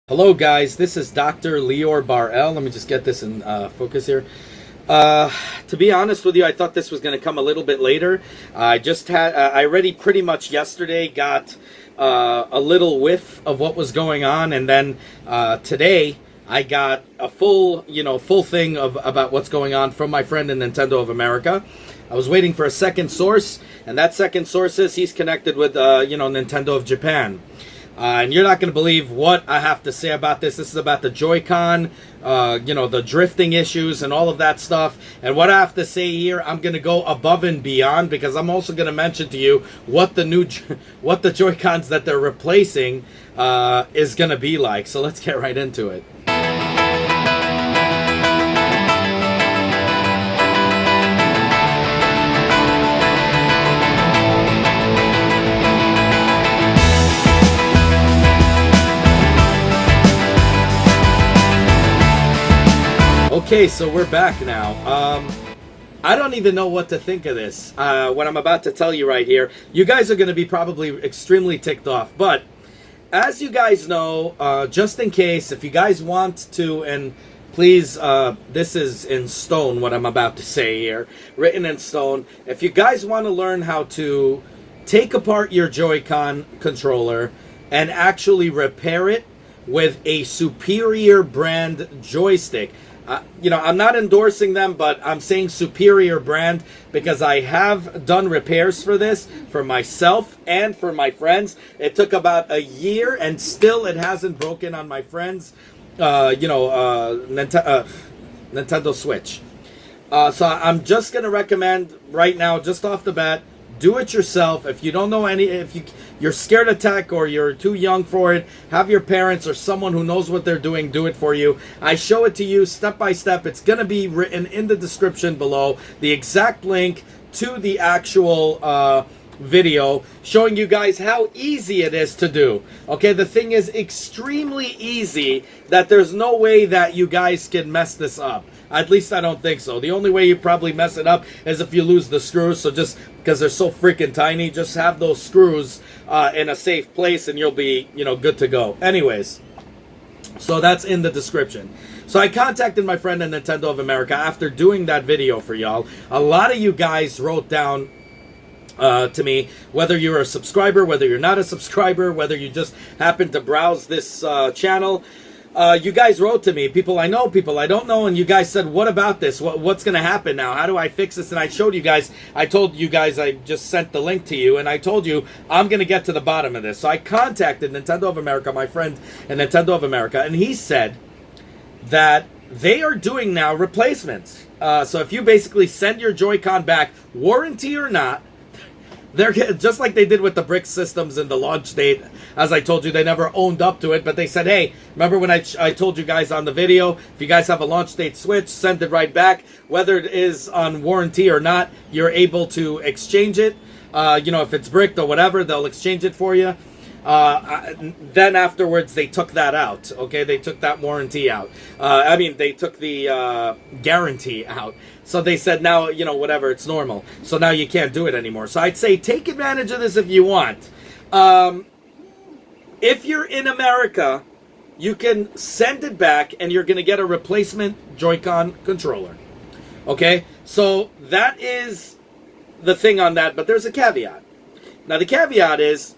Hello guys, this is Dr. Lior Bar-El. Let me just get this in focus here. To be honest with you, I thought this was going to come a little bit later. I already pretty much yesterday got a little whiff of what was going on, and then today I got a full thing about what's going on from my friend in Nintendo of America. I was waiting for a second source, and that second source is he's connected with Nintendo of Japan. And you're not going to believe what I have to say about this. This is about the Joycon, the drifting issues and all of that stuff. And what I have to say here, I'm going to go above and beyond, because I'm also going to mention to you what the Joycons that they're replacing is going to be like. So let's get right into it. Okay, so we're back now. I don't even know what to think of this. What I'm about to tell you right here. You guys are going to be probably extremely ticked off. But as you guys know, just in case, if you guys want to, and please, this is in stone what I'm about to say here, written in stone. If you guys want to learn how to take apart your Joy-Con controller and actually repair it with a superior brand joystick, I'm not endorsing them, but I'm saying superior brand because I have done repairs for this, for myself and for my friends. It took about a year, and still it hasn't broken on my friends, Nintendo Switch. So I'm just going to recommend right now, just off the bat, do it yourself. If you don't know you're scared of tech or you're too young for it, have your parents or someone who knows what they're doing do it for you. I show it to you step by step. It's going to be written in the description below, the exact link to the actual video showing you guys how easy it is to do. Okay, the thing is extremely easy that there's no way that you guys can mess this up. At least I don't think so. The only way you probably mess it up is if you lose the screws. So just because they're so freaking tiny, just have those screws in a safe place and you'll be, good to go. Anyways, so that's in the description. So I contacted my friend in Nintendo of America after doing that video for y'all. A lot of you guys wrote down to me, whether you're a subscriber, whether you're not a subscriber, whether you just happen to browse this channel. You guys wrote to me, people I know, people I don't know, and you guys said, what about this? What's going to happen now? How do I fix this? And I showed you guys, I told you guys, I just sent the link to you, and I told you, I'm going to get to the bottom of this. So I contacted Nintendo of America, my friend in Nintendo of America, and he said that they are doing now replacements. So if you basically send your Joy-Con back, warranty or not, they're just like they did with the brick systems in the launch date. As I told you, they never owned up to it, but they said, hey, remember when I told you guys on the video, if you guys have a launch date switch, send it right back. Whether it is on warranty or not, you're able to exchange it. If it's bricked or whatever, they'll exchange it for you. Then afterwards, they took that out. Okay, they took that warranty out. They took the guarantee out. So they said now, whatever, it's normal. So now you can't do it anymore. So I'd say take advantage of this if you want. If you're in America, you can send it back and you're going to get a replacement Joy-Con controller. Okay, so that is the thing on that, but there's a caveat. Now the caveat is,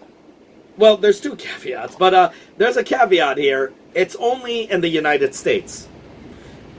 well, there's two caveats, but there's a caveat here. It's only in the United States.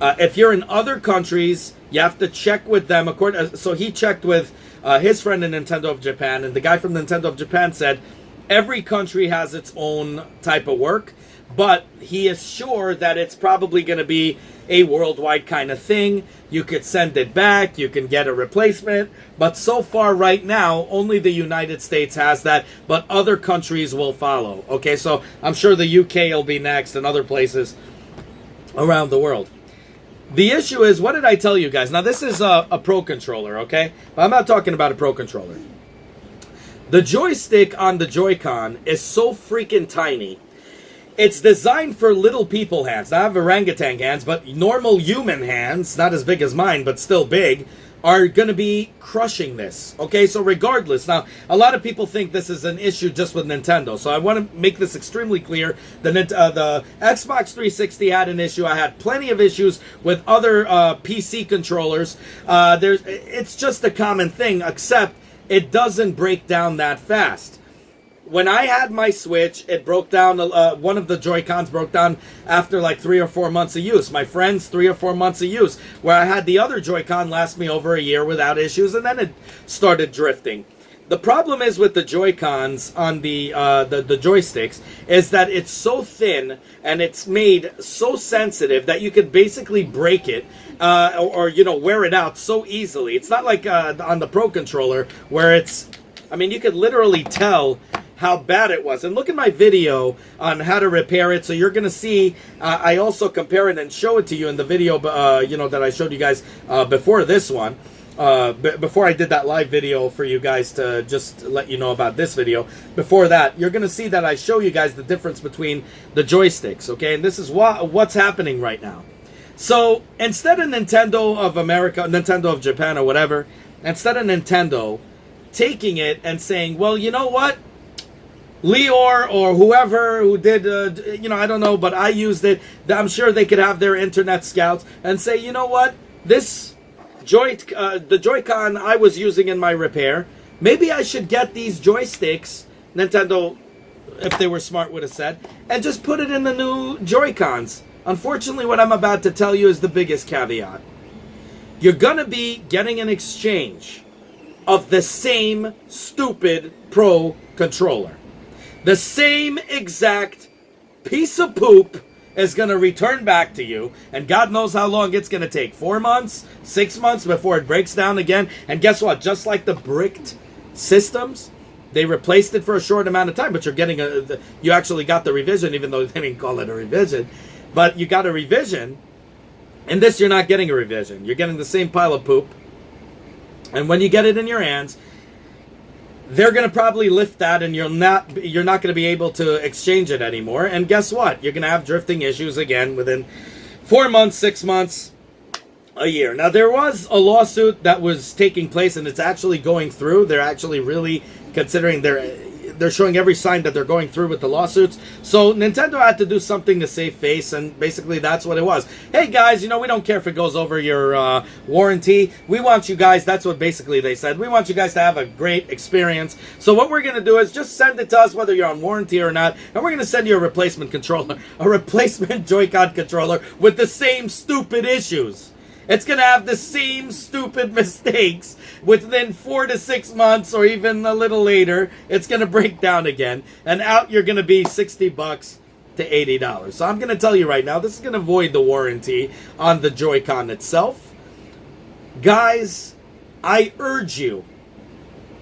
If you're in other countries, you have to check with them. So he checked with his friend in Nintendo of Japan, and the guy from Nintendo of Japan said every country has its own type of work, but he is sure that it's probably going to be a worldwide kind of thing. You could send it back, you can get a replacement, but so far right now, only the United States has that, but other countries will follow. Okay, so I'm sure the UK will be next and other places around the world. The issue is, what did I tell you guys? Now, this is a Pro controller, okay? But I'm not talking about a Pro controller. The joystick on the Joy-Con is so freaking tiny. It's designed for little people hands. Now, I have orangutan hands, but normal human hands, not as big as mine, but still big, are going to be crushing this. Okay, so regardless, now a lot of people think this is an issue just with Nintendo, so I want to make this extremely clear. The Xbox 360 had an issue. I had plenty of issues with other PC controllers. It's just a common thing, except it doesn't break down that fast. When I had my Switch, it broke down, one of the Joy-Cons broke down after like 3 or 4 months of use. My friend's 3 or 4 months of use, where I had the other Joy-Con last me over a year without issues, and then it started drifting. The problem is with the Joy-Cons on the joysticks is that it's so thin and it's made so sensitive that you could basically break it or you know, wear it out so easily. It's not like on the Pro Controller where it's, I mean, you could literally tell how bad it was. And look at my video on how to repair it. So you're going to see, I also compare it and show it to you in the video, you know, that I showed you guys before this one. Before I did that live video for you guys to just let you know about this video. Before that, you're going to see that I show you guys the difference between the joysticks, okay? And this is what's happening right now. So instead of Nintendo of America, Nintendo of Japan or whatever, instead of Nintendo taking it and saying, well, you know what? Lior or whoever who did, you know, I don't know, but I used it. I'm sure they could have their internet scouts and say, you know what? This the Joy-Con I was using in my repair, maybe I should get these joysticks, Nintendo, if they were smart, would have said, and just put it in the new Joy-Cons. Unfortunately, what I'm about to tell you is the biggest caveat. You're going to be getting an exchange of the same stupid Pro controller. The same exact piece of poop is going to return back to you, and God knows how long it's going to take. 4 months, 6 months before it breaks down again. And guess what? Just like the bricked systems, they replaced it for a short amount of time, but you're getting you actually got the revision, even though they didn't call it a revision. But you got a revision. In this, you're not getting a revision. You're getting the same pile of poop. And when you get it in your hands, they're going to probably lift that, and you're not going to be able to exchange it anymore. And guess what? You're going to have drifting issues again within 4 months, 6 months, a year. Now, there was a lawsuit that was taking place, and it's actually going through. They're actually really considering they're showing every sign that they're going through with the lawsuits. So Nintendo had to do something to save face, and basically that's what it was. Hey guys, you know, we don't care if it goes over your warranty. We want you guys, that's what basically they said. We want you guys to have a great experience. So what we're going to do is just send it to us whether you're on warranty or not, and we're going to send you a replacement controller, a replacement Joy-Con controller with the same stupid issues. It's going to have the same stupid mistakes. Within 4 to 6 months or even a little later, it's going to break down again. And out you're going to be $60 to $80. So I'm going to tell you right now, this is going to void the warranty on the Joy-Con itself. Guys, I urge you,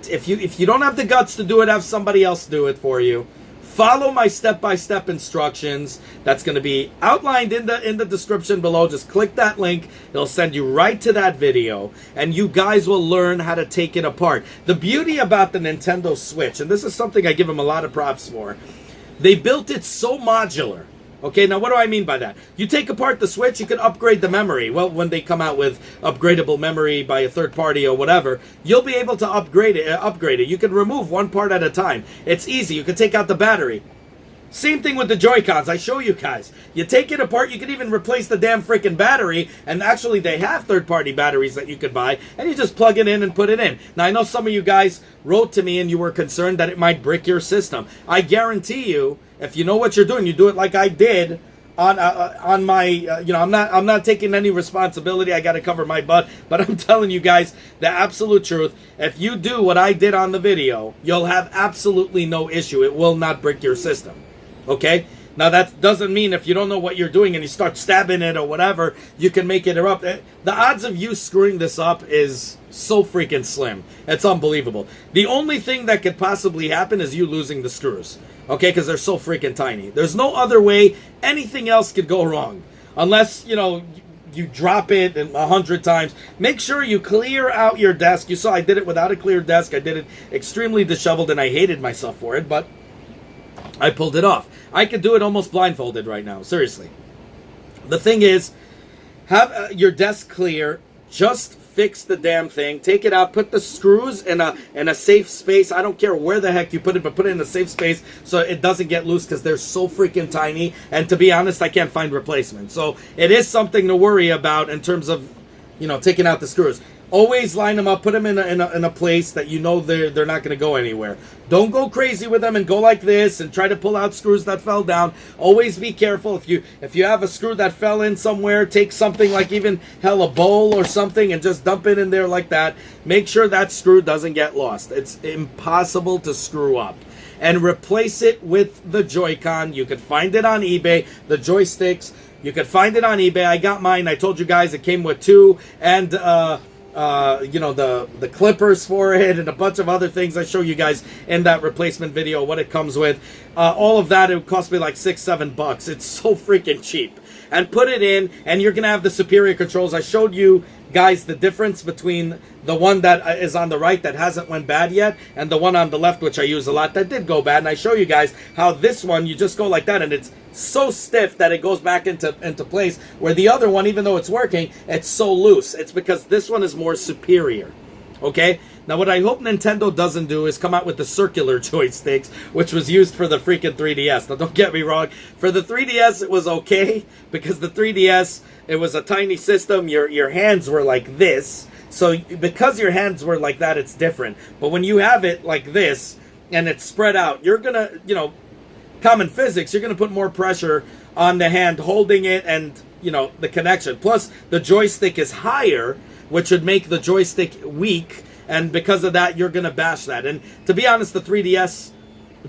if you don't have the guts to do it, have somebody else do it for you. Follow my step-by-step instructions. That's going to be outlined in the description below. Just click that link. It'll send you right to that video, and you guys will learn how to take it apart. The beauty about the Nintendo Switch, and this is something I give them a lot of props for, they built it so modular. Okay, now what do I mean by that? You take apart the Switch, you can upgrade the memory. Well, when they come out with upgradable memory by a third party or whatever, you'll be able to upgrade it. You can remove one part at a time. It's easy. You can take out the battery. Same thing with the Joy-Cons. I show you guys. You take it apart, you can even replace the damn freaking battery, and actually they have third-party batteries that you could buy, and you just plug it in and put it in. Now, I know some of you guys wrote to me and you were concerned that it might brick your system. I guarantee you, if you know what you're doing, you do it like I did on my, you know, I'm not taking any responsibility. I got to cover my butt, but I'm telling you guys the absolute truth. If you do what I did on the video, you'll have absolutely no issue. It will not brick your system. Okay? Now, that doesn't mean if you don't know what you're doing and you start stabbing it or whatever, you can make it erupt. The odds of you screwing this up is so freaking slim. It's unbelievable. The only thing that could possibly happen is you losing the screws. Okay? Because they're so freaking tiny. There's no other way anything else could go wrong. Unless, you know, you drop it 100 times. Make sure you clear out your desk. You saw I did it without a clear desk. I did it extremely disheveled and I hated myself for it, but I pulled it off. I could do it almost blindfolded right now. Seriously. The thing is, have your desk clear. Just fix the damn thing, take it out, put the screws in a safe space. I don't care where the heck you put it, but put it in a safe space so it doesn't get loose, because they're so freaking tiny. And to be honest, I can't find replacements. So it is something to worry about in terms of, taking out the screws. Always line them up, put them in a place that you know they're not going to go anywhere. Don't go crazy with them and go like this and try to pull out screws that fell down. Always be careful. If you have a screw that fell in somewhere, take something like even a bowl or something and just dump it in there like that. Make sure that screw doesn't get lost. It's impossible to screw up. And replace it with the Joy-Con. You could find it on eBay. The joysticks, you could find it on eBay. I got mine. I told you guys it came with 2 and the clippers for it and a bunch of other things. I show you guys in that replacement video what it comes with. All of that, it cost me like $6-7. It's so freaking cheap. And put it in, and you're gonna have the superior controls. I showed you guys the difference between the one that is on the right that hasn't went bad yet and the one on the left, which I use a lot, that did go bad. And I show you guys how this one, you just go like that and it's so stiff that it goes back into place, where the other one, even though it's working, it's so loose. It's because this one is more superior. Okay? Now, what I hope Nintendo doesn't do is come out with the circular joysticks, which was used for the freaking 3DS. Now, don't get me wrong. For the 3DS, it was okay, because the 3DS, it was a tiny system. Your hands were like this. So, because your hands were like that, it's different. But when you have it like this, and it's spread out, you're going to, common physics, you're going to put more pressure on the hand holding it and, the connection. Plus, the joystick is higher, which would make the joystick weak. And because of that, you're going to bash that. And to be honest, the 3DS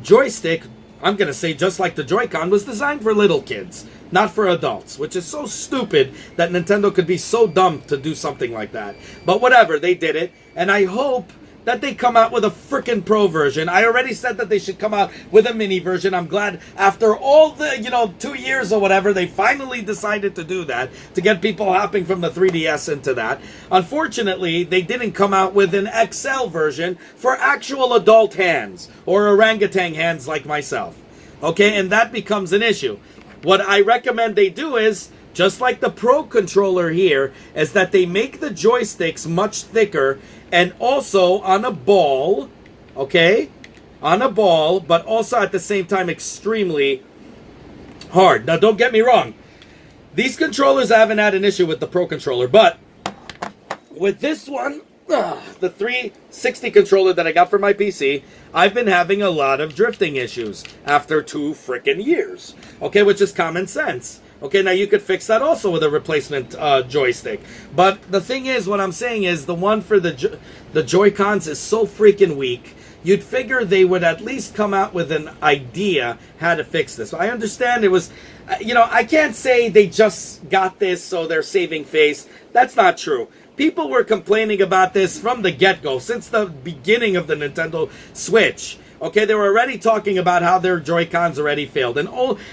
joystick, I'm going to say just like the Joy-Con, was designed for little kids, not for adults, which is so stupid that Nintendo could be so dumb to do something like that. But whatever, they did it. And I hope that they come out with a freaking pro version. I already said that they should come out with a mini version. I'm glad after all the, 2 years or whatever, they finally decided to do that, to get people hopping from the 3DS into that. Unfortunately, they didn't come out with an XL version for actual adult hands or orangutan hands like myself. Okay, and that becomes an issue. What I recommend they do is, just like the Pro controller here, is that they make the joysticks much thicker and also on a ball, okay? On a ball, but also at the same time extremely hard. Now, don't get me wrong. These controllers, I haven't had an issue with the Pro controller, but with this one, the 360 controller that I got for my PC, I've been having a lot of drifting issues after 2 freaking years, okay, which is common sense. Okay, now you could fix that also with a replacement joystick. But the thing is, what I'm saying is, the one for the Joy-Cons is so freaking weak. You'd figure they would at least come out with an idea how to fix this. I understand it was, I can't say they just got this so they're saving face. That's not true. People were complaining about this from the get-go, since the beginning of the Nintendo Switch. Okay, they were already talking about how their Joy-Cons already failed. And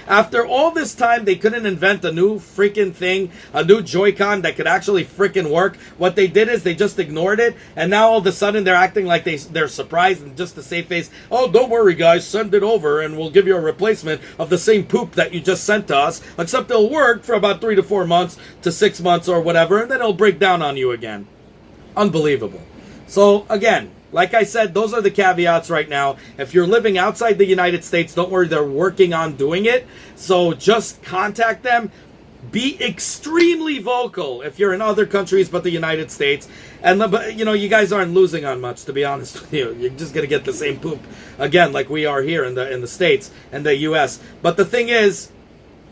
after all this time, they couldn't invent a new freaking thing, a new Joy-Con that could actually freaking work. What they did is they just ignored it. And now all of a sudden, they're acting like they're surprised and just to save face. Oh, don't worry, guys. Send it over and we'll give you a replacement of the same poop that you just sent to us. Except it'll work for about 3 to 4 months to 6 months or whatever. And then it'll break down on you again. Unbelievable. So, again, like I said, those are the caveats right now. If you're living outside the United States, don't worry, they're working on doing it. So just contact them. Be extremely vocal if you're in other countries but the United States. And, you guys aren't losing on much, to be honest with you. You're just going to get the same poop again like we are here in the States and the U.S. But the thing is,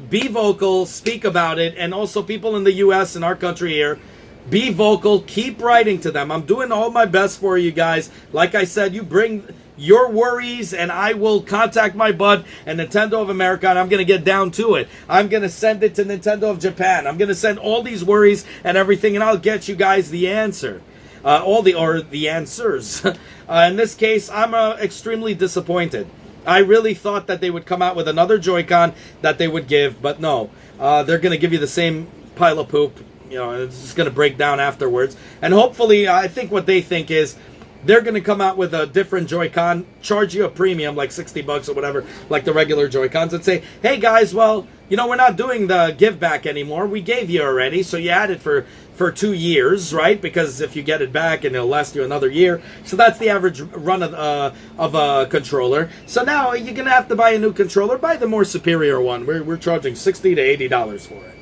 be vocal, speak about it, and also people in the U.S. and our country here, be vocal, keep writing to them. I'm doing all my best for you guys. Like I said, you bring your worries and I will contact my bud and Nintendo of America, and I'm going to get down to it. I'm going to send it to Nintendo of Japan. I'm going to send all these worries and everything, and I'll get you guys the answer. The answers. In this case, I'm extremely disappointed. I really thought that they would come out with another Joy-Con that they would give, but no. They're going to give you the same pile of poop. It's just going to break down afterwards. And hopefully, I think what they think is they're going to come out with a different Joy-Con, charge you a premium, like $60 or whatever, like the regular Joy-Cons, and say, hey guys, well, you know, we're not doing the give back anymore. We gave you already, so you had it for 2 years, right? Because if you get it back, and it'll last you another year. So that's the average run of a controller. So now you're gonna have to buy a new controller. Buy the more superior one. We're charging $60 to $80 for it.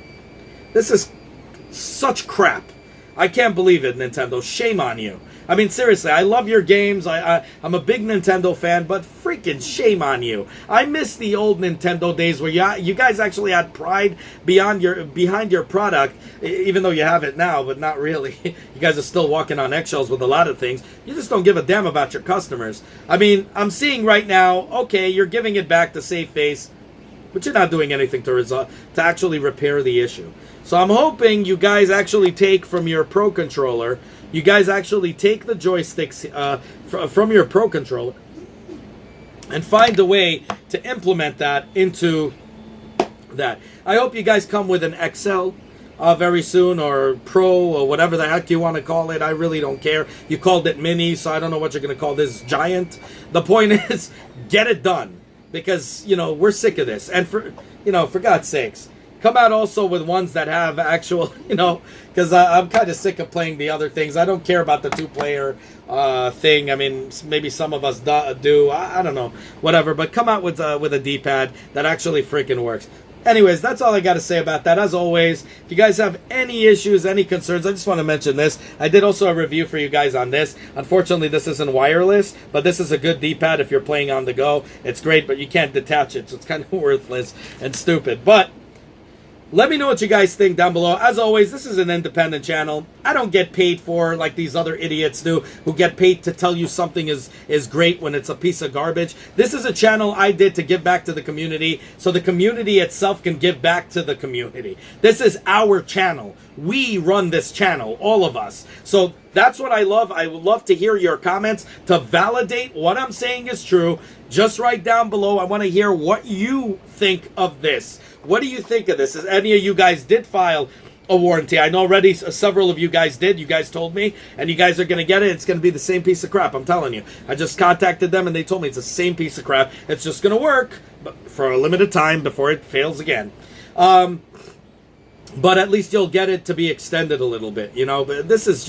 This is such crap. I can't believe it, Nintendo. Shame on you. I mean, seriously, I love your games. I'm a big Nintendo fan, but freaking shame on you. I miss the old Nintendo days where you guys actually had pride behind your product, even though you have it now, but not really. You guys are still walking on eggshells with a lot of things. You just don't give a damn about your customers. I mean, I'm seeing right now, okay, you're giving it back to save face, but you're not doing anything to actually repair the issue. So I'm hoping you guys actually take from your Pro Controller, you guys actually take the joysticks from your Pro Controller and find a way to implement that into that. I hope you guys come with an XL very soon, or Pro, or whatever the heck you want to call it. I really don't care. You called it Mini, so I don't know what you're going to call this, Giant. The point is, get it done. Because, you know, we're sick of this. And for God's sakes, come out also with ones that have actual, you know, because I'm kind of sick of playing the other things. I don't care about the 2-player thing. I mean, maybe some of us do. I don't know, whatever. But come out with a D-pad that actually freaking works. Anyways, that's all I got to say about that. As always, if you guys have any issues, any concerns, I just want to mention this. I did also a review for you guys on this. Unfortunately, this isn't wireless, but this is a good D-pad if you're playing on the go. It's great, but you can't detach it, so it's kind of worthless and stupid. But let me know what you guys think down below. As always, this is an independent channel. I don't get paid for like these other idiots do, who get paid to tell you something is great when it's a piece of garbage. This is a channel I did to give back to the community, so the community itself can give back to the community. This is our channel. We run this channel, all of us. So that's what I love. I would love to hear your comments to validate what I'm saying is true. Just write down below. I want to hear what you think of this. What do you think of this? As any of you guys did file a warranty? I know already several of you guys did. You guys told me, and you guys are going to get it. It's going to be the same piece of crap. I'm telling you. I just contacted them, and they told me it's the same piece of crap. It's just going to work, but for a limited time before it fails again. But at least you'll get it to be extended a little bit, you know. But this is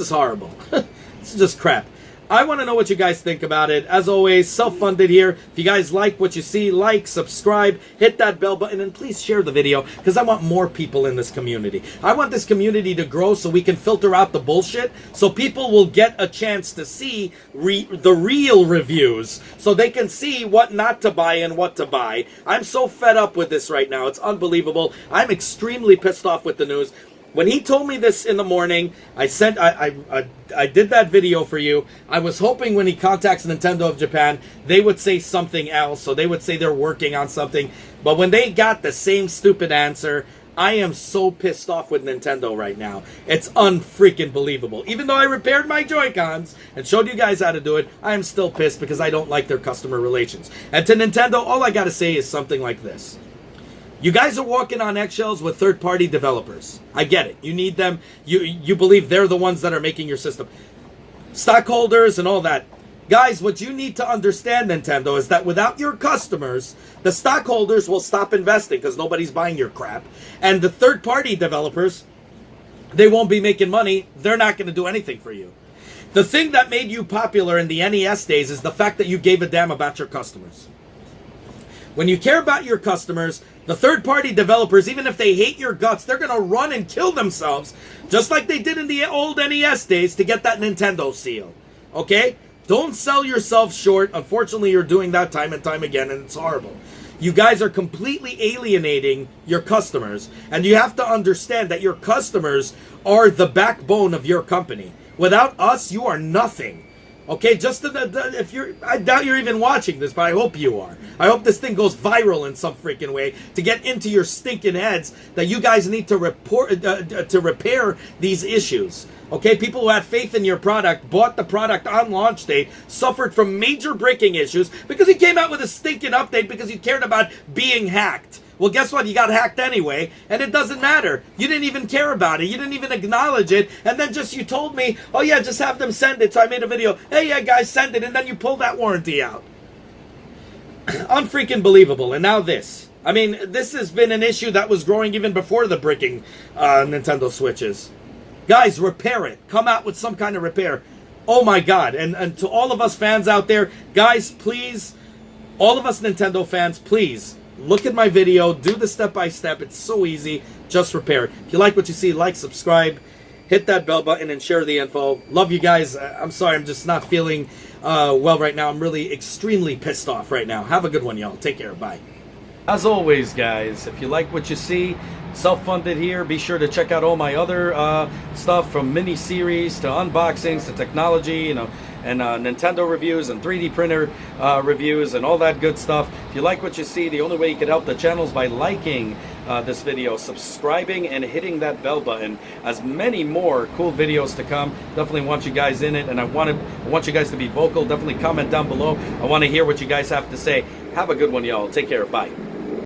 horrible. This is just crap. I want to know what you guys think about it. As always, self-funded here. If you guys like what you see, like, subscribe, hit that bell button, and please share the video, because I want more people in this community. I want this community to grow so we can filter out the bullshit, so people will get a chance to see the real reviews, so they can see what not to buy and what to buy. I'm so fed up with this right now. It's unbelievable. I'm extremely pissed off with the news. When he told me this in the morning, I did that video for you. I was hoping when he contacts Nintendo of Japan, they would say something else. So they would say they're working on something. But when they got the same stupid answer, I am so pissed off with Nintendo right now. It's unfreaking believable. Even though I repaired my Joycons and showed you guys how to do it, I am still pissed because I don't like their customer relations. And to Nintendo, all I gotta say is something like this. You guys are walking on eggshells with third-party developers. I get it. You need them. You believe they're the ones that are making your system. Stockholders and all that. Guys, what you need to understand, Nintendo, is that without your customers, the stockholders will stop investing because nobody's buying your crap. And the third-party developers, they won't be making money. They're not going to do anything for you. The thing that made you popular in the NES days is the fact that you gave a damn about your customers. When you care about your customers, the third-party developers, even if they hate your guts, they're going to run and kill themselves, just like they did in the old NES days, to get that Nintendo seal. Okay? Don't sell yourself short. Unfortunately, you're doing that time and time again, and it's horrible. You guys are completely alienating your customers, and you have to understand that your customers are the backbone of your company. Without us, you are nothing. Okay, just if I doubt you're even watching this, but I hope you are. I hope this thing goes viral in some freaking way to get into your stinking heads that you guys need to repair these issues. Okay, people who had faith in your product, bought the product on launch date, suffered from major breaking issues because he came out with a stinking update because you cared about being hacked. Well, guess what? You got hacked anyway, and it doesn't matter. You didn't even care about it. You didn't even acknowledge it, and then you told me, oh yeah, just have them send it, so I made a video. Hey, yeah, guys, send it, and then you pulled that warranty out. Unfreaking believable. And now this. I mean, this has been an issue that was growing even before the bricking Nintendo Switches. Guys, repair it. Come out with some kind of repair. Oh my God. And to all of us fans out there, guys, please, all of us Nintendo fans, please, look at my video. Do the step-by-step. It's so easy. Just repair it. If you like what you see, like, subscribe, hit that bell button, and share the info. Love you guys. I'm sorry, I'm just not feeling well right now. I'm really extremely pissed off right now. Have a good one, y'all. Take care. Bye. As always, guys, if you like what you see, self-funded here, be sure to check out all my other stuff, from mini-series to unboxings to technology, you know, and Nintendo reviews and 3D printer reviews and all that good stuff. If you like what you see, the only way you can help the channel is by liking this video, subscribing, and hitting that bell button. As many more cool videos to come. Definitely want you guys in it, and I want you guys to be vocal. Definitely comment down below. I want to hear what you guys have to say. Have a good one, y'all. Take care. Bye.